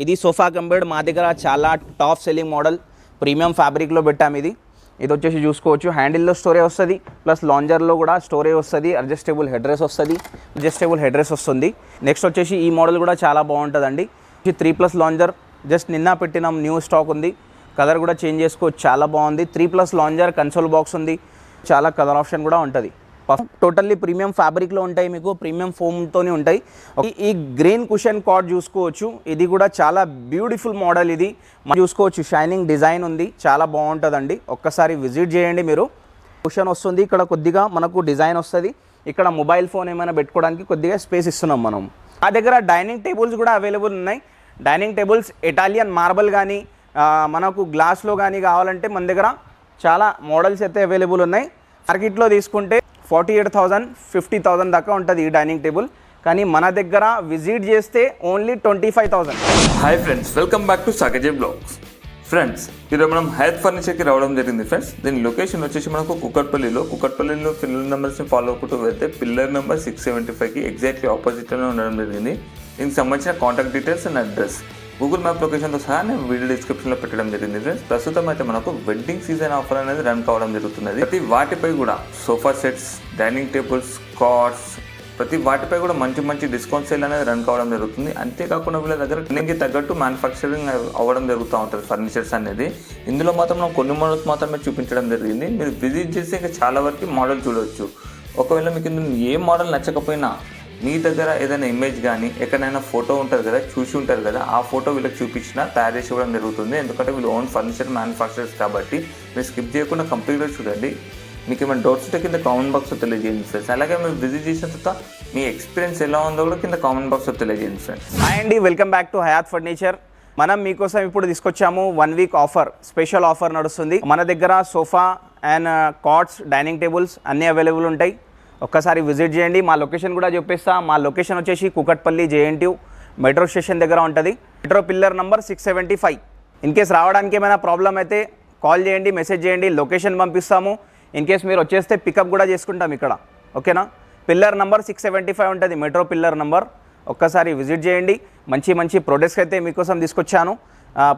ఇది sofa cum bed మా దగ్గర చాలా టాప్ సెల్లింగ్ మోడల్ ప్రీమియం ఫ్యాబ్రిక్లో పెట్టాము. ఇది వచ్చేసి చూసుకోవచ్చు, హ్యాండిల్లో స్టోరేజ్ వస్తుంది, ప్లస్ లాంజర్లో కూడా స్టోరేజ్ వస్తుంది, అడ్జస్టబుల్ హెడ్ రెస్ట్ వస్తుంది. నెక్స్ట్ వచ్చేసి ఈ మోడల్ కూడా చాలా బాగుంటుందండి. 3+ లాంజర్ జస్ట్ నిన్న పెట్టినాం, న్యూ స్టాక్ ఉంది. కలర్ కూడా చేంజ్ చేసుకోవచ్చు, చాలా బాగుంది. 3+ లాంజర్, కన్సోల్ బాక్స్ ఉంది, చాలా కలర్ ఆప్షన్ కూడా ఉంటుంది. టోటల్లీ ప్రీమియం ఫ్యాబ్రిక్లో ఉంటాయి, మీకు ప్రీమియం ఫోమ్తోనే ఉంటాయి. ఈ గ్రీన్ కుషన్ కాట్ చూసుకోవచ్చు, ఇది కూడా చాలా బ్యూటిఫుల్ మోడల్. ఇది చూసుకోవచ్చు, షైనింగ్ డిజైన్ ఉంది, చాలా బాగుంటుందండి. ఒక్కసారి విజిట్ చేయండి మీరు. కుషన్ వస్తుంది, ఇక్కడ కొద్దిగా మనకు డిజైన్ వస్తుంది, ఇక్కడ మొబైల్ ఫోన్ ఏమైనా పెట్టుకోవడానికి కొద్దిగా స్పేస్ ఇస్తున్నాం మనం. ఆ దగ్గర డైనింగ్ టేబుల్స్ కూడా అవైలబుల్ ఉన్నాయి. డైనింగ్ టేబుల్స్ ఇటాలియన్ మార్బల్ కానీ మనకు గ్లాస్లో కానీ కావాలంటే మన దగ్గర చాలా మోడల్స్ అయితే అవైలబుల్ ఉన్నాయి. మార్కెట్లో తీసుకుంటే 48,000 50,000 దాకా ఉంటుంది ఈ డైనింగ్ టేబుల్, కానీ మన దగ్గర విజిట్ చేస్తే only 25,000. Hi friends, welcome back to సాకేజే బ్లాగ్స్. ఫ్రెండ్స్, ఈరోజు మనం హయత్ ఫర్నిచర్కి రావడం జరిగింది. ఫ్రెండ్స్, దీని లొకేషన్ వచ్చేసి మనకు కుకట్పల్లిలో పిల్లర్ నెంబర్స్ని ఫాలో అవుకుంటూ వెళ్తే పిల్లర్ నెంబర్ 675కి ఎగ్జాక్ట్లీ ఆపోజిట్లోనే ఉండడం జరిగింది. దీనికి సంబంధించిన contact details and address Google map లొకేషన్తో సహా నేను వీడియో డిస్క్రిప్షన్లో పెట్టడం జరిగింది. ఫ్రెండ్స్, ప్రస్తుతం అయితే మనకు వెడ్డింగ్ సీజన్ ఆఫర్ అనేది రన్ కావడం జరుగుతున్నది. ప్రతి వాటిపై కూడా sofa sets, dining tables, cards, ప్రతి వాటిపై కూడా మంచి డిస్కౌంట్ సేల్ అనేది రన్ కావడం జరుగుతుంది. అంతేకాకుండా వీళ్ళ దగ్గర ట్రెండింగ్కి తగ్గట్టు మ్యానుఫ్యాక్చరింగ్ అవ్వడం జరుగుతూ ఉంటుంది ఫర్నిచర్స్ అనేది. ఇందులో మాత్రం మనం కొన్ని మోడల్స్ మాత్రమే చూపించడం జరిగింది. మీరు విజిట్ చేసి ఇంకా చాలా వరకు మోడల్ చూడవచ్చు. ఒకవేళ మీకు ఇందులో ఏ మోడల్ నచ్చకపోయినా మీ దగ్గర ఏదైనా ఇమేజ్ కానీ ఎక్కడైనా ఫోటో ఉంటుంది కదా, చూసి ఉంటారు కదా, ఆ ఫోటో వీళ్ళకి చూపించినా తయారు చేసి ఇవ్వడం జరుగుతుంది. ఎందుకంటే వీళ్ళు ఓన్ ఫర్నిచర్ మ్యానుఫ్యాక్చరర్స్ కాబట్టి మీరు స్కిప్ చేయకుండా కంప్లీట్గా చూడండి. మీకు ఏమైనా డౌట్స్ ఉంటే కింద కామెంట్ బాక్స్లో తెలియజేయండి ఫ్రెండ్స్. అలాగే మీరు విజిట్ చేసిన తర్వాత మీ ఎక్స్పీరియన్స్ ఎలా ఉందో కూడా కింద కామెంట్ బాక్స్లో తెలియజేయండి ఫ్రెండ్స్. హాయ్ అండి, welcome back to Hayat furniture. మనం మీకోసం ఇప్పుడు తీసుకొచ్చాము 1 వీక్ ఆఫర్, స్పెషల్ ఆఫర్ నడుస్తుంది. మన దగ్గర sofa and cots, dining tables అన్నీ అవైలబుల్ ఉంటాయి. ఒక్కసారి విజిట్ చేయండి. మా లొకేషన్ కూడా చెప్పేస్తా. మా లొకేషన్ వచ్చేసి కుకట్పల్లి JNTU మెట్రో స్టేషన్ దగ్గర ఉంటుంది. Metro pillar number 675. In case రావడానికి ఏమైనా ప్రాబ్లం అయితే కాల్ చేయండి, మెసేజ్ చేయండి, లొకేషన్ పంపిస్తాము. ఇన్ కేస్ మీరు వచ్చేస్తే పికప్ కూడా చేసుకుంటాం ఇక్కడ, ఓకేనా? పిల్లర్ నెంబర్ 675 ఉంటుంది, మెట్రో పిల్లర్ నెంబర్. ఒక్కసారి విజిట్ చేయండి. మంచి ప్రొడక్ట్స్ అయితే మీకోసం తీసుకొచ్చాను.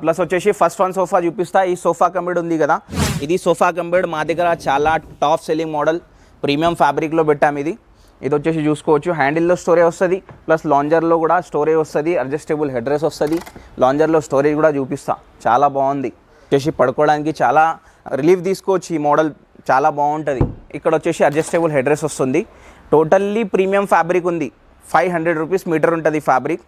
ప్లస్ వచ్చేసి ఫస్ట్ వన్ సోఫా చూపిస్తా. ఈ సోఫా కమ్ బెడ్ ఉంది కదా, ఇది సోఫా కమ్ బెడ్ మా దగ్గర చాలా టాప్ సెల్లింగ్ మోడల్ ప్రీమియం ఫ్యాబ్రిక్లో పెట్టాము. ఇది వచ్చేసి చూసుకోవచ్చు, హ్యాండిల్లో స్టోరేజ్ వస్తుంది, ప్లస్ లాంజర్లో కూడా స్టోరేజ్ వస్తుంది, అడ్జస్టబుల్ హెడ్ రెస్ట్ వస్తుంది. లాంజర్లో స్టోరేజ్ కూడా చూపిస్తా, చాలా బాగుంది. వచ్చేసి పడుకోవడానికి చాలా రిలీఫ్ తీసుకోవచ్చు. ఈ మోడల్ చాలా బాగుంటుంది. ఇక్కడ వచ్చేసి అడ్జస్టబుల్ హెడ్ రెస్ట్ వస్తుంది. టోటల్లీ ప్రీమియం ఫ్యాబ్రిక్ ఉంది. 500 రూపీస్ మీటర్ ఉంటుంది ఫ్యాబ్రిక్.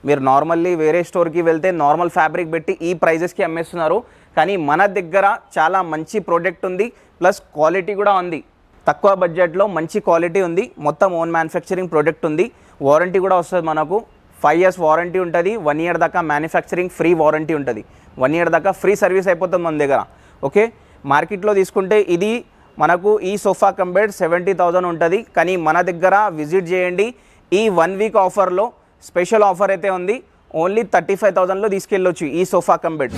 మీరు నార్మల్లీ వేరే స్టోర్కి వెళ్తే నార్మల్ ఫ్యాబ్రిక్ పెట్టి ఈ ప్రైజెస్కి అమ్మేస్తున్నారు, కానీ మన దగ్గర చాలా మంచి ప్రోడక్ట్ ఉంది, ప్లస్ క్వాలిటీ కూడా ఉంది. తక్కువ బడ్జెట్లో మంచి క్వాలిటీ ఉంది. మొత్తం ఓన్ మ్యానుఫ్యాక్చరింగ్ ప్రోడక్ట్ ఉంది. వారంటీ కూడా వస్తుంది మనకు. 5 years వారంటీ ఉంటుంది. 1 year దాకా మ్యానుఫ్యాక్చరింగ్ ఫ్రీ వారంటీ ఉంటుంది. 1 year దాకా ఫ్రీ సర్వీస్ అయిపోతుంది మన దగ్గర, ఓకే? మార్కెట్లో తీసుకుంటే ఇది మనకు ఈ సోఫా కమ్ బెడ్ 70,000 ఉంటుంది, కానీ మన దగ్గర విజిట్ చేయండి. ఈ 1 వీక్ ఆఫర్లో స్పెషల్ ఆఫర్ అయితే ఉంది. ఓన్లీ 35,000లో తీసుకెళ్ళొచ్చు ఈ సోఫా కమ్ బెడ్.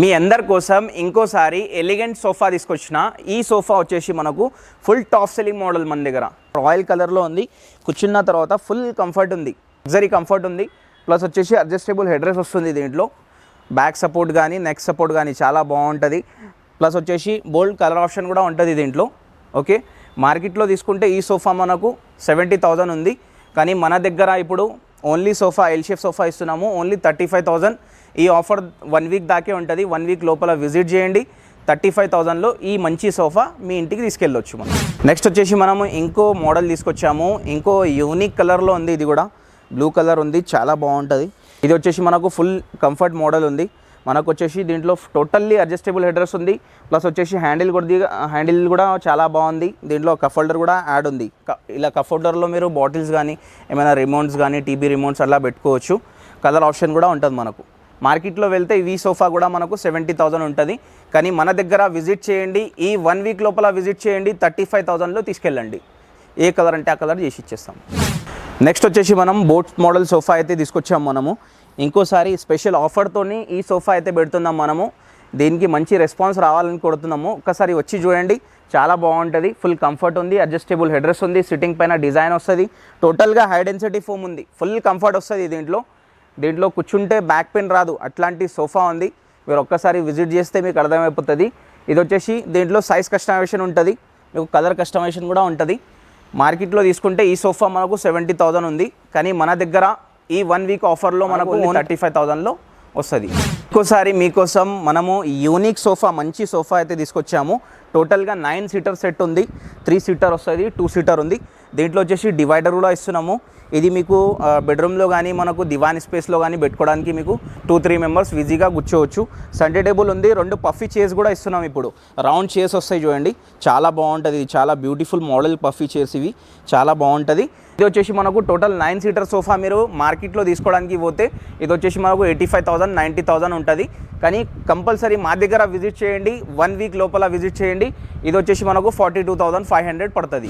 మీ అందరి కోసం ఇంకోసారి ఎలిగెంట్ సోఫా తీసుకొచ్చిన. ఈ సోఫా వచ్చేసి మనకు ఫుల్ టాప్ సెల్లింగ్ మోడల్ మన దగ్గర. రాయల్ కలర్లో ఉంది. కూర్చున్న తర్వాత ఫుల్ కంఫర్ట్ ఉంది, లగ్జరీ కంఫర్ట్ ఉంది. ప్లస్ వచ్చేసి అడ్జస్టబుల్ హెడ్ రెస్ట్ వస్తుంది. దీంట్లో బ్యాక్ సపోర్ట్ కానీ నెక్ సపోర్ట్ కానీ చాలా బాగుంటుంది. ప్లస్ వచ్చేసి బోల్డ్ కలర్ ఆప్షన్ కూడా ఉంటుంది దీంట్లో, ఓకే? మార్కెట్లో తీసుకుంటే ఈ సోఫా మనకు 70,000 ఉంది, కానీ మన దగ్గర ఇప్పుడు only sofa L shape sofa ఇస్తున్నాము. ఓన్లీ 35,000. ఈ ఆఫర్ 1 వీక్ దాకే ఉంటుంది. 1 వీక్ లోపల విజిట్ చేయండి. 35,000లో ఈ మంచి సోఫా మీ ఇంటికి తీసుకెళ్ళొచ్చు మనం. నెక్స్ట్ వచ్చేసి మనము ఇంకో మోడల్ తీసుకొచ్చాము. ఇంకో యూనిక్ కలర్లో ఉంది. ఇది కూడా బ్లూ కలర్ ఉంది, చాలా బాగుంటుంది. ఇది వచ్చేసి మనకు ఫుల్ కంఫర్ట్ మోడల్ ఉంది. మనకు వచ్చేసి దీంట్లో టోటల్లీ అడ్జస్టబుల్ హెడ్ రెస్ట్ ఉంది. ప్లస్ వచ్చేసి హ్యాండిల్ కూడా చాలా బాగుంది. దీంట్లో కప్ హోల్డర్ కూడా యాడ్ ఉంది. ఇలా కప్ హోల్డర్లో మీరు బాటిల్స్ కానీ ఏమైనా రిమోట్స్ కానీ టీవీ రిమోట్స్ అలా పెట్టుకోవచ్చు. కలర్ ఆప్షన్ కూడా ఉంటుంది మనకు. మార్కెట్లో వెళ్తే ఈ సోఫా కూడా మనకు 70,000 ఉంటుంది, కానీ మన దగ్గర విజిట్ చేయండి. ఈ 1 వీక్ లోపల విజిట్ చేయండి. 35,000లో తీసుకెళ్ళండి. ఏ కలర్ అంటే ఆ కలర్ చేసి ఇచ్చేస్తాం. నెక్స్ట్ వచ్చేసి మనం బోట్ మోడల్ సోఫా అయితే తీసుకొచ్చాము మనము. ఇంకోసారి స్పెషల్ ఆఫర్తోని ఈ సోఫా అయితే పెడుతున్నాం మనము. దీనికి మంచి రెస్పాన్స్ రావాలని కొడుతున్నాము. ఒక్కసారి వచ్చి చూడండి, చాలా బాగుంటుంది. ఫుల్ కంఫర్ట్ ఉంది, అడ్జస్టబుల్ హెడ్ రెస్ట్ ఉంది, సిట్టింగ్ పైన డిజైన్ వస్తుంది. టోటల్గా హై డెన్సిటీ ఫోమ్ ఉంది, ఫుల్ కంఫర్ట్ వస్తుంది దీంట్లో. దీంట్లో కూర్చుంటే బ్యాక్ పెయిన్ రాదు, అట్లాంటి సోఫా ఉంది. మీరు ఒక్కసారి విజిట్ చేస్తే మీకు అర్థమైపోతుంది. ఇది వచ్చేసి దీంట్లో సైజ్ కస్టమైజేషన్ ఉంటుంది, మీకు కలర్ కస్టమైజేషన్ కూడా ఉంటుంది. మార్కెట్లో తీసుకుంటే ఈ సోఫా మనకు 70,000 ఉంది, కానీ మన దగ్గర ఈ 1 వీక్ ఆఫర్లో మనకు 35,000లో వస్తుంది. ఇంకోసారి మీకోసం మనము యూనిక్ సోఫా, మంచి సోఫా అయితే తీసుకొచ్చాము. టోటల్గా 9 సీటర్ సెట్ ఉంది, 3 సీటర్ వస్తుంది, 2 సీటర్ ఉంది. దీంట్లో వచ్చేసి డివైడర్ కూడా ఇస్తున్నాము. ఇది మీకు బెడ్రూమ్లో కానీ మనకు దివాన్ స్పేస్లో కానీ పెట్టుకోవడానికి మీకు 2-3 మెంబర్స్ ఈజీగా కూర్చోవచ్చు. సండే టేబుల్ ఉంది, 2 పఫీ చైర్స్ కూడా ఇస్తున్నాం. ఇప్పుడు రౌండ్ చైర్స్ వస్తాయి చూడండి, చాలా బాగుంటుంది. ఇది చాలా బ్యూటిఫుల్ మోడల్ పఫీ చైర్స్, ఇవి చాలా బాగుంటుంది. ఇది వచ్చేసి మనకు టోటల్ 9 సీటర్ సోఫా. మీరు మార్కెట్లో తీసుకోవడానికి పోతే ఇది వచ్చేసి మనకు 85,000 90,000 ఉంటుంది. కానీ కంపల్సరీ మా దగ్గర విజిట్ చేయండి, 1 వీక్ లోపల విజిట్ చేయండి. ఇది వచ్చేసి మనకు 42,500 పడుతుంది.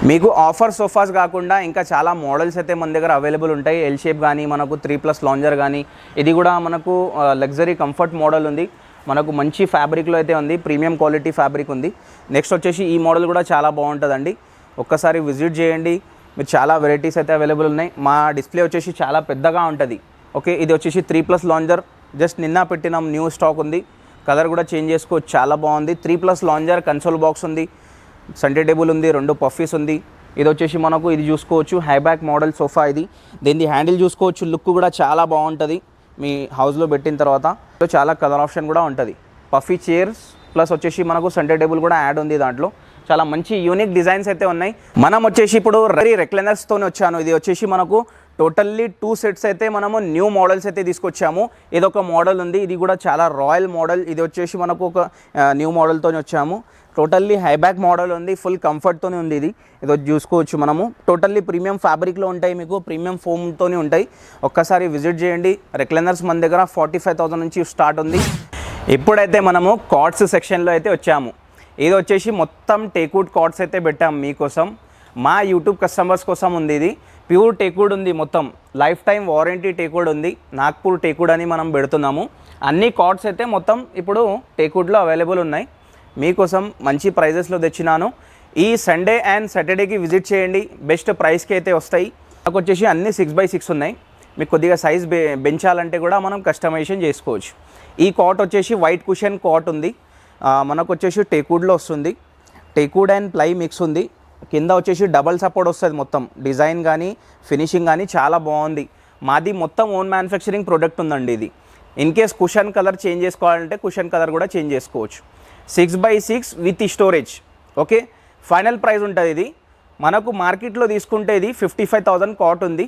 మీకు ఆఫర్ సోఫాస్ కాకుండా ఇంకా చాలా మోడల్స్ అయితే మన దగ్గర అవైలబుల్ ఉంటాయి. ఎల్ షేప్ కానీ మనకు 3+ లాంజర్ కానీ, ఇది కూడా మనకు లగ్జరీ కంఫర్ట్ మోడల్ ఉంది. మనకు మంచి ఫ్యాబ్రిక్లో అయితే ఉంది, ప్రీమియం క్వాలిటీ ఫ్యాబ్రిక్ ఉంది. నెక్స్ట్ వచ్చేసి ఈ మోడల్ కూడా చాలా బాగుంటుందండి, ఒక్కసారి విజిట్ చేయండి. మీరు చాలా వెరైటీస్ అయితే అవైలబుల్ ఉన్నాయి. మా డిస్ప్లే వచ్చేసి చాలా పెద్దగా ఉంటుంది. ఓకే, ఇది వచ్చేసి 3+ లాంజర్, జస్ట్ నిన్న పెట్టినాం, న్యూ స్టాక్ ఉంది. కలర్ కూడా చేంజ్ చేసుకోవచ్చు, చాలా బాగుంది. 3+ లాంజర్, కన్సోల్ బాక్స్ ఉంది, సండే టేబుల్ ఉంది, 2 పఫీస్ ఉంది. ఇది వచ్చేసి మనకు ఇది చూసుకోవచ్చు, హైబ్యాక్ మోడల్ సోఫా. ఇది దీని హ్యాండిల్ చూసుకోవచ్చు, లుక్ కూడా చాలా బాగుంటుంది. మీ హౌస్లో పెట్టిన తర్వాత చాలా కలర్ ఆప్షన్ కూడా ఉంటుంది. పఫీ చైర్స్ ప్లస్ వచ్చేసి మనకు సండే టేబుల్ కూడా యాడ్ ఉంది. దాంట్లో చాలా మంచి యూనిక్ డిజైన్స్ అయితే ఉన్నాయి. మనం వచ్చేసి ఇప్పుడు రెక్లైనర్స్తో వచ్చాను. ఇది వచ్చేసి మనకు టోటల్లీ 2 సెట్స్ అయితే మనము న్యూ మోడల్స్ అయితే తీసుకొచ్చాము. ఇది ఒక మోడల్ ఉంది, ఇది కూడా చాలా రాయల్ మోడల్. ఇది వచ్చేసి మనకు ఒక న్యూ మోడల్తో వచ్చాము. టోటల్లీ హైబ్యాక్ మోడల్ ఉంది, ఫుల్ కంఫర్ట్తోనే ఉంది. ఇది చూసుకోవచ్చు మనము. టోటల్లీ ప్రీమియం ఫ్యాబ్రిక్లో ఉంటాయి, మీకు ప్రీమియం ఫోమ్తోనే ఉంటాయి. ఒక్కసారి విజిట్ చేయండి. రెక్లైనర్స్ మన దగ్గర 45,000 నుంచి స్టార్ట్ ఉంది. ఇప్పుడైతే మనము కార్డ్స్ సెక్షన్లో అయితే వచ్చాము. ఇది వచ్చేసి మొత్తం టేక్వుడ్ కార్డ్స్ అయితే పెట్టాం మీకోసం, మా యూట్యూబ్ కస్టమర్స్ కోసం ఉంది. ఇది ప్యూర్ టేక్వుడ్ ఉంది, మొత్తం లైఫ్ టైం వారంటీ టేక్వుడ్ ఉంది. నాగ్పూర్ టేక్వుడ్ అని మనం పెడుతున్నాము. అన్ని కార్డ్స్ అయితే మొత్తం ఇప్పుడు టేక్వుడ్లో అవైలబుల్ ఉన్నాయి. మీకోసం మంచి ప్రైజెస్లో తెచ్చినాను. ఈ సండే అండ్ సాటర్డేకి విజిట్ చేయండి, బెస్ట్ ప్రైస్కి అయితే వస్తాయి. నాకు వచ్చేసి అన్ని 6x6 ఉన్నాయి. మీకు కొద్దిగా సైజ్ పెంచాలంటే కూడా మనం కస్టమైజేషన్ చేసుకోవచ్చు. ఈ కాట్ వచ్చేసి వైట్ కుషన్ కాట్ ఉంది, మనకు వచ్చేసి టేక్వుడ్లో వస్తుంది. టేక్వుడ్ అండ్ ప్లై మిక్స్ ఉంది. కింద వచ్చేసి డబల్ సపోర్ట్ వస్తుంది. మొత్తం డిజైన్ కానీ ఫినిషింగ్ కానీ చాలా బాగుంది. మాది మొత్తం ఓన్ మ్యానుఫ్యాక్చరింగ్ ప్రోడక్ట్ ఉందండి. ఇది in case cushion colour change చేసుకోవాలంటే కుషన్ కలర్ కూడా చేంజ్ చేసుకోవచ్చు. 6x6 with storage. Okay, final price ఉంటుంది. ఇది మనకు మార్కెట్లో తీసుకుంటే ఇది 55,000 కాట్ ఉంది,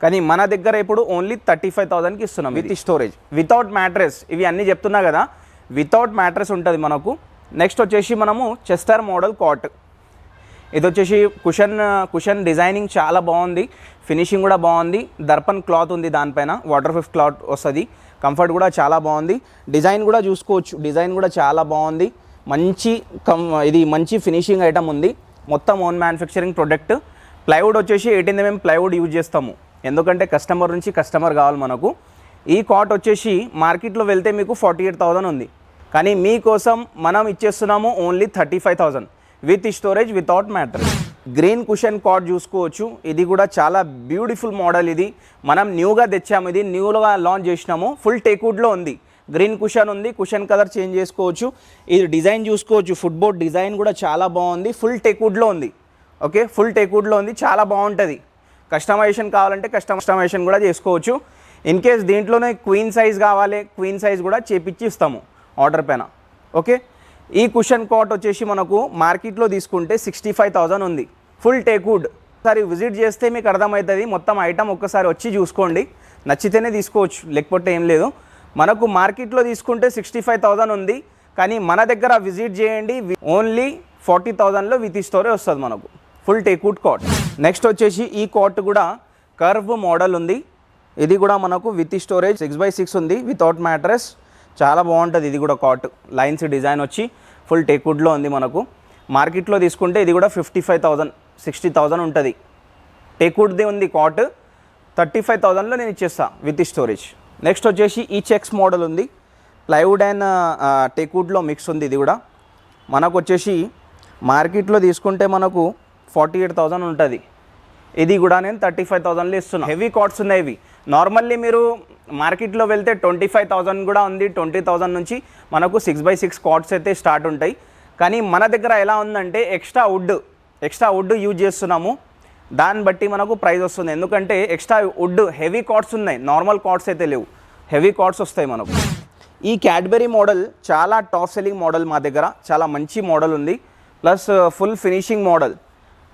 కానీ మన దగ్గర ఇప్పుడు ఓన్లీ 35,000కి ఇస్తున్నాం విత్ స్టోరేజ్, వితౌట్ మ్యాట్రెస్. ఇవి అన్నీ చెప్తున్నా కదా, వితౌట్ మ్యాట్రెస్ ఉంటుంది మనకు. నెక్స్ట్ వచ్చేసి మనము చెస్టర్ మోడల్ కాట్. ఇది వచ్చేసి కుషన్ డిజైనింగ్ చాలా బాగుంది, ఫినిషింగ్ కూడా బాగుంది. దర్పన్ క్లాత్ ఉంది దానిపైన, వాటర్ ప్రూఫ్ క్లాత్ వస్తుంది. కంఫర్ట్ కూడా చాలా బాగుంది. డిజైన్ కూడా చూసుకోవచ్చు, డిజైన్ కూడా చాలా బాగుంది. ఇది మంచి ఫినిషింగ్ ఐటమ్ ఉంది. మొత్తం ఓన్ మ్యానుఫ్యాక్చరింగ్ ప్రొడక్ట్. ప్లైవుడ్ వచ్చేసి 18 mm ప్లైవుడ్ యూజ్ చేస్తాము, ఎందుకంటే కస్టమర్ నుంచి కస్టమర్ కావాలి మనకు. ఈ కాట్ వచ్చేసి మార్కెట్లో వెళ్తే మీకు 48,000 ఉంది, కానీ మీకోసం మనం ఇచ్చేస్తున్నాము only 35,000 with storage, without mattress. Green cushion cot చూసుకోవచ్చు. ఇది కూడా చాలా బ్యూటిఫుల్ మోడల్. ఇది మనం న్యూగా తెచ్చాము, ఇది న్యూగా లాంచ్ చేసినాము. ఫుల్ టేక్వుడ్లో ఉంది, గ్రీన్ కుషన్ ఉంది, కుషన్ కలర్ చేంజ్ చేసుకోవచ్చు. ఇది డిజైన్ చూసుకోవచ్చు, ఫుట్బోర్డ్ డిజైన్ కూడా చాలా బాగుంది. ఫుల్ టేక్వుడ్లో ఉంది. ఓకే, ఫుల్ టేక్వుడ్లో ఉంది, చాలా బాగుంటుంది. కస్టమైజేషన్ కావాలంటే కస్టమైజేషన్ కూడా చేసుకోవచ్చు. ఇన్ కేస్ దీంట్లోనే క్వీన్ సైజ్ కావాలి, క్వీన్ సైజ్ కూడా చేపించి ఇస్తాము ఆర్డర్ పైన. ఓకే, ఈ కుషన్ కాట్ వచ్చేసి మనకు మార్కెట్లో తీసుకుంటే 65,000 ఉంది, ఫుల్ టేక్వుడ్. ఒకసారి విజిట్ చేస్తే మీకు అర్థమవుతుంది మొత్తం ఐటమ్. ఒక్కసారి వచ్చి చూసుకోండి, నచ్చితేనే తీసుకోవచ్చు, లేకపోతే ఏం లేదు. మనకు మార్కెట్లో తీసుకుంటే 65,000 ఉంది, కానీ మన దగ్గర విజిట్ చేయండి, ఓన్లీ 40,000లో విత్ స్టోరేజ్ వస్తుంది మనకు, ఫుల్ టేక్వుడ్ కాట్. నెక్స్ట్ వచ్చేసి ఈ కాట్ కూడా కర్వ్ మోడల్ ఉంది. ఇది కూడా మనకు విత్ స్టోరేజ్ 6x6 ఉంది, వితౌట్ మ్యాట్రెస్. చాలా బాగుంటుంది. ఇది కూడా కాట్ లైన్స్ డిజైన్ వచ్చి ఫుల్ టేక్వుడ్లో ఉంది. మనకు మార్కెట్లో తీసుకుంటే ఇది కూడా 55,000 60,000 ఉంటుంది. టేక్వుడ్ది ఉంది కాట్, 35,000లో నేను ఇచ్చేస్తా విత్ స్టోరేజ్. నెక్స్ట్ వచ్చేసి ఈ చెక్స్ మోడల్ ఉంది, ప్లైవుడ్ అండ్ టేక్వుడ్లో మిక్స్ ఉంది. ఇది కూడా మనకు వచ్చేసి మార్కెట్లో తీసుకుంటే మనకు 48,000 ఉంటుంది. ఇది కూడా నేను 35,000లో ఇస్తున్నాను. హెవీ కాట్స్ ఉన్నాయి ఇవి. నార్మల్లీ మీరు మార్కెట్లో వెళ్తే 25,000 కూడా ఉంది, 20,000 నుంచి మనకు 6x6 కాట్స్ అయితే స్టార్ట్ ఉంటాయి. కానీ మన దగ్గర ఎలా ఉందంటే ఎక్స్ట్రా వుడ్ యూజ్ చేస్తున్నాము, దాన్ని బట్టి మనకు ప్రైస్ వస్తుంది. ఎందుకంటే ఎక్స్ట్రా వుడ్ హెవీ కాట్స్ ఉన్నాయి, నార్మల్ కాట్స్ అయితే లేవు, హెవీ కాట్స్ వస్తాయి మనకు. ఈ క్యాడ్బరీ మోడల్ చాలా టాప్ సెల్లింగ్ మోడల్ మా దగ్గర, చాలా మంచి మోడల్ ఉంది. ప్లస్ ఫుల్ ఫినిషింగ్ మోడల్,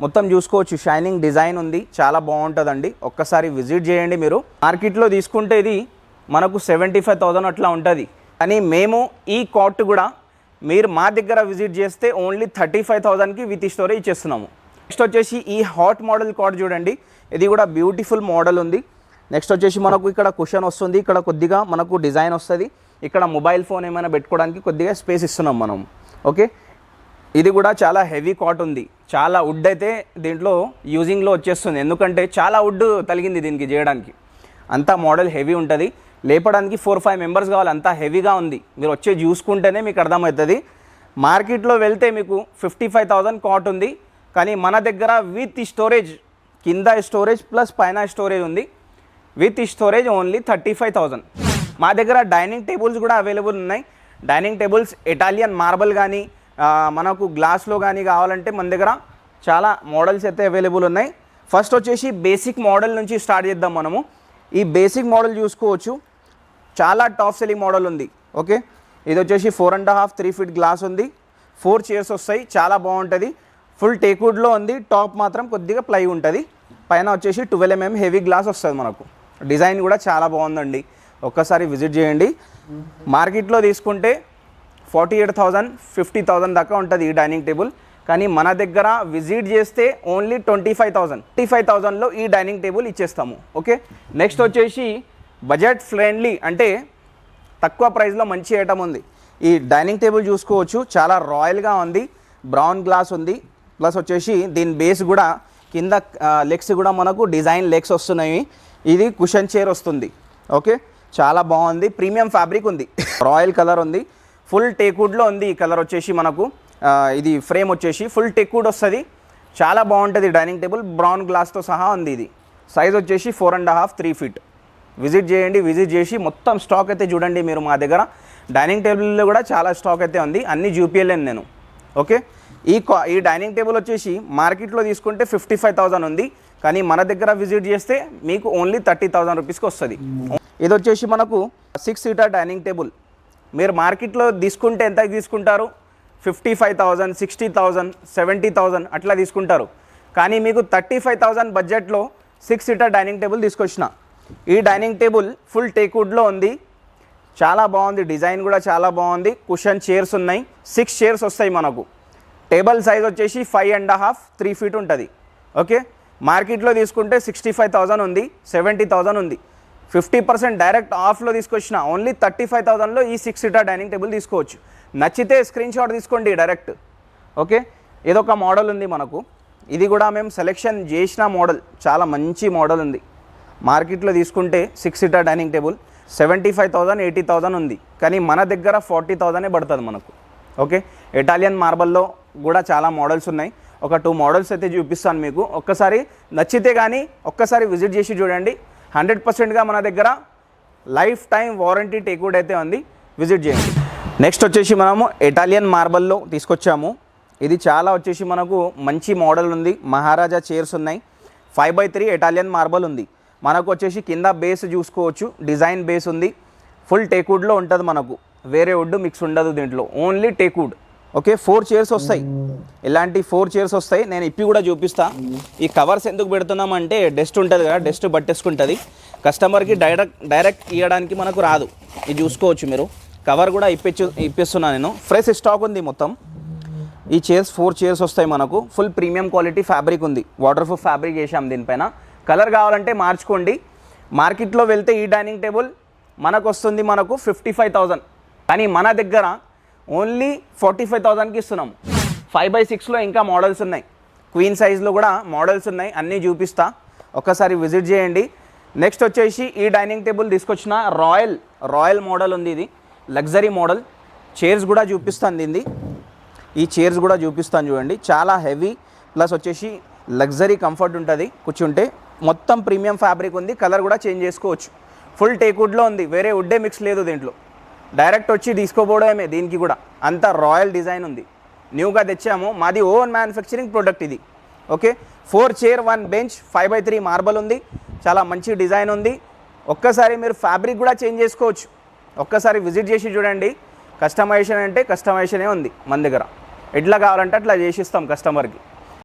మొత్తం చూసుకోవచ్చు, షైనింగ్ డిజైన్ ఉంది, చాలా బాగుంటుందండి. ఒక్కసారి విజిట్ చేయండి మీరు. మార్కెట్లో తీసుకుంటే ఇది మనకు 75,000 అట్లా ఉంటుంది. కానీ మేము ఈ కాట్ కూడా మీరు మా దగ్గర విజిట్ చేస్తే ఓన్లీ 35,000కి విత్ స్టోరేజ్ ఇచ్చేస్తున్నాము. నెక్స్ట్ వచ్చేసి ఈ హాట్ మోడల్ కాట్ చూడండి, ఇది కూడా బ్యూటిఫుల్ మోడల్ ఉంది. నెక్స్ట్ వచ్చేసి మనకు ఇక్కడ కుషన్ వస్తుంది, ఇక్కడ కొద్దిగా మనకు డిజైన్ వస్తుంది, ఇక్కడ మొబైల్ ఫోన్ ఏమైనా పెట్టుకోవడానికి కొద్దిగా స్పేస్ ఇస్తున్నాం మనం. ఓకే, ఇది కూడా చాలా హెవీ కాట్ ఉంది, చాలా వుడ్ అయితే దీంట్లో యూజింగ్లో వచ్చేస్తుంది. ఎందుకంటే చాలా వుడ్ తగిలింది దీనికి చేయడానికి, అంతా మోడల్ హెవీ ఉంటుంది. లేపడానికి 4-5 మెంబర్స్ కావాలి, అంతా హెవీగా ఉంది. మీరు వచ్చి చూసుకుంటేనే మీకు అర్థమవుతుంది. మార్కెట్లో వెళ్తే మీకు 55,000 కాట్ ఉంది, కానీ మన దగ్గర విత్ స్టోరేజ్, కింద స్టోరేజ్ ప్లస్ పైన స్టోరేజ్ ఉంది, విత్ స్టోరేజ్ ఓన్లీ 35,000. మా దగ్గర డైనింగ్ టేబుల్స్ కూడా అవైలబుల్ ఉన్నాయి. డైనింగ్ టేబుల్స్ ఇటాలియన్ మార్బల్ కానీ మనకు గ్లాస్లో కానీ కావాలంటే మన దగ్గర చాలా మోడల్స్ అయితే అవైలబుల్ ఉన్నాయి. ఫస్ట్ వచ్చేసి బేసిక్ మోడల్ నుంచి స్టార్ట్ చేద్దాం మనము. ఈ బేసిక్ మోడల్ చూసుకోవచ్చు, చాలా టాప్ సెల్లింగ్ మోడల్ ఉంది. ఓకే, ఇది వచ్చేసి 4.5-3 ఫీట్ గ్లాస్ ఉంది, 4 చైర్స్ వస్తాయి, చాలా బాగుంటుంది. ఫుల్ టేక్వుడ్లో ఉంది, టాప్ మాత్రం కొద్దిగా ప్లై ఉంటుంది, పైన వచ్చేసి 12 mm హెవీ గ్లాస్ వస్తుంది మనకు. డిజైన్ కూడా చాలా బాగుందండి, ఒక్కసారి విజిట్ చేయండి. మార్కెట్లో తీసుకుంటే 48,000, 50,000 దాకా ఉంటుంది ఈ డైనింగ్ టేబుల్. కానీ మన దగ్గర విజిట్ చేస్తే ఓన్లీ 25,000లో ఈ డైనింగ్ టేబుల్ ఇచ్చేస్తాము. ఓకే, నెక్స్ట్ వచ్చేసి బడ్జెట్ ఫ్రెండ్లీ అంటే తక్కువ ప్రైస్లో మంచి ఐటమ్ ఉంది. ఈ డైనింగ్ టేబుల్ చూసుకోవచ్చు, చాలా రాయల్గా ఉంది, బ్రౌన్ గ్లాస్ ఉంది. ప్లస్ వచ్చేసి దీని బేస్ కూడా కింద లెగ్స్ కూడా మనకు డిజైన్ లెగ్స్ వస్తున్నాయి. ఇది కుషన్ చైర్ వస్తుంది. ఓకే, చాలా బాగుంది, ప్రీమియం ఫ్యాబ్రిక్ ఉంది, రాయల్ కలర్ ఉంది, ఫుల్ టేక్వుడ్లో ఉంది. ఈ కలర్ వచ్చేసి మనకు ఇది ఫ్రేమ్ వచ్చేసి ఫుల్ టేక్వుడ్ వస్తుంది, చాలా బాగుంటుంది డైనింగ్ టేబుల్, బ్రౌన్ గ్లాస్తో సహా ఉంది. ఇది సైజ్ వచ్చేసి 4.5-3 ఫీట్. విజిట్ చేయండి, విజిట్ చేసి మొత్తం స్టాక్ అయితే చూడండి మీరు. మా దగ్గర డైనింగ్ టేబుల్లో కూడా చాలా స్టాక్ అయితే ఉంది, అన్నీ చూపించలేను నేను. ఓకే, ఈ డైనింగ్ టేబుల్ వచ్చేసి మార్కెట్లో తీసుకుంటే 55,000 ఉంది, కానీ మన దగ్గర విజిట్ చేస్తే మీకు ఓన్లీ 30,000 రూపీస్కి వస్తుంది. ఇది వచ్చేసి మనకు 6 సీటర్ డైనింగ్ టేబుల్. మీరు మార్కెట్లో తీసుకుంటే ఎంత తీసుకుంటారు? 55,000, 60,000, 70,000 అట్లా తీసుకుంటారు. కానీ మీకు 35,000 బడ్జెట్లో 6 సీటర్ డైనింగ్ టేబుల్ తీసుకొచ్చిన. ఈ డైనింగ్ టేబుల్ ఫుల్ టేక్వుడ్లో ఉంది, చాలా బాగుంది, డిజైన్ కూడా చాలా బాగుంది. కుషన్ చైర్స్ ఉన్నాయి, 6 చైర్స్ వస్తాయి మనకు. టేబుల్ సైజ్ వచ్చేసి 5.5-3 ఫీట్ ఉంటుంది. ఓకే, మార్కెట్లో తీసుకుంటే 65,000 ఉంది, 70,000 ఉంది. 50% డైరెక్ట్ ఆఫ్లో తీసుకొచ్చిన ఓన్లీ 35,000లో ఈ 6 సీటర్ డైనింగ్ టేబుల్ తీసుకోవచ్చు. నచ్చితే స్క్రీన్ షాట్ తీసుకోండి డైరెక్ట్. ఓకే, ఇదొక మోడల్ ఉంది మనకు, ఇది కూడా మేము సెలెక్షన్ చేసిన మోడల్, చాలా మంచి మోడల్ ఉంది. మార్కెట్లో తీసుకుంటే 6 సీటర్ డైనింగ్ టేబుల్ 75,000, 80,000 ఉంది, కానీ మన దగ్గర 40,000 పడుతుంది మనకు. ఓకే, ఇటాలియన్ మార్బల్లో కూడా చాలా మోడల్స్ ఉన్నాయి, ఒక 2 మోడల్స్ అయితే చూపిస్తాను మీకు. ఒక్కసారి నచ్చితే కానీ ఒక్కసారి విజిట్ చేసి చూడండి. 100%గా మన దగ్గర లైఫ్ టైం వారంటీ టేక్వుడ్ అయితే ఉంది, విజిట్ చేయండి. నెక్స్ట్ వచ్చేసి మనము ఇటాలియన్ మార్బల్లో తీసుకొచ్చాము. ఇది చాలా వచ్చేసి మనకు మంచి మోడల్ ఉంది, మహారాజా చైర్స్ ఉన్నాయి, 5x3 ఇటాలియన్ మార్బల్ ఉంది. మనకు వచ్చేసి కింద బేస్ చూసుకోవచ్చు, డిజైన్ బేస్ ఉంది, ఫుల్ టేక్వుడ్లో ఉంటుంది మనకు, వేరే వుడ్ మిక్స్ ఉండదు దీంట్లో, ఓన్లీ టేక్వుడ్. ఓకే, 4 చైర్స్ వస్తాయి, ఇలాంటి 4 చైర్స్ వస్తాయి. నేను ఇప్పి కూడా చూపిస్తా. ఈ కవర్స్ ఎందుకు పెడుతున్నామంటే డస్ట్ ఉంటుంది కదా, డస్ట్ పట్టేసుకుంటుంది, కస్టమర్కి డైరెక్ట్ ఇవ్వడానికి మనకు రాదు. ఇది చూసుకోవచ్చు మీరు, కవర్ కూడా ఇప్పిస్తున్నాను నేను, ఫ్రెష్ స్టాక్ ఉంది మొత్తం. ఈ చైర్స్ 4 చైర్స్ వస్తాయి మనకు, ఫుల్ ప్రీమియం క్వాలిటీ ఫ్యాబ్రిక్ ఉంది, వాటర్ ప్రూఫ్ ఫ్యాబ్రిక్ వేసాం దీనిపైన. కలర్ కావాలంటే మార్చుకోండి. మార్కెట్లో వెళ్తే ఈ డైనింగ్ టేబుల్ మనకు వస్తుంది మనకు 55,000, కానీ మన దగ్గర ఓన్లీ 45,000కి ఇస్తున్నాము. 5x6లో ఇంకా మోడల్స్ ఉన్నాయి, క్వీన్ సైజ్లో కూడా మోడల్స్ ఉన్నాయి, అన్నీ చూపిస్తా, ఒక్కసారి విజిట్ చేయండి. నెక్స్ట్ వచ్చేసి ఈ డైనింగ్ టేబుల్ తీసుకొచ్చిన రాయల్ మోడల్ ఉంది, ఇది లగ్జరీ మోడల్. చైర్స్ కూడా చూపిస్తాను దీన్ని, ఈ చైర్స్ కూడా చూపిస్తాను చూడండి, చాలా హెవీ ప్లస్ వచ్చేసి లగ్జరీ కంఫర్ట్ ఉంటుంది కూర్చుంటే. మొత్తం ప్రీమియం ఫ్యాబ్రిక్ ఉంది, కలర్ కూడా చేంజ్ చేసుకోవచ్చు. ఫుల్ టేక్వుడ్లో ఉంది, వేరే వుడ్డే మిక్స్ లేదు దీంట్లో. డైరెక్ట్ వచ్చి తీసుకోపోవడమే, దీనికి కూడా అంత రాయల్ డిజైన్ ఉంది. న్యూగా తెచ్చాము, మాది ఓన్ మ్యానుఫ్యాక్చరింగ్ ప్రోడక్ట్ ఇది. Okay, 4 chair 1 bench 5x3 marble ఉంది, చాలా మంచి డిజైన్ ఉంది. ఒక్కసారి మీరు ఫ్యాబ్రిక్ కూడా చేంజ్ చేసుకోవచ్చు. ఒక్కసారి విజిట్ చేసి చూడండి. కస్టమైజేషన్ అంటే కస్టమైజేషనే ఉంది మన దగ్గర. ఎట్లా కావాలంటే అట్లా చేసిస్తాం కస్టమర్కి.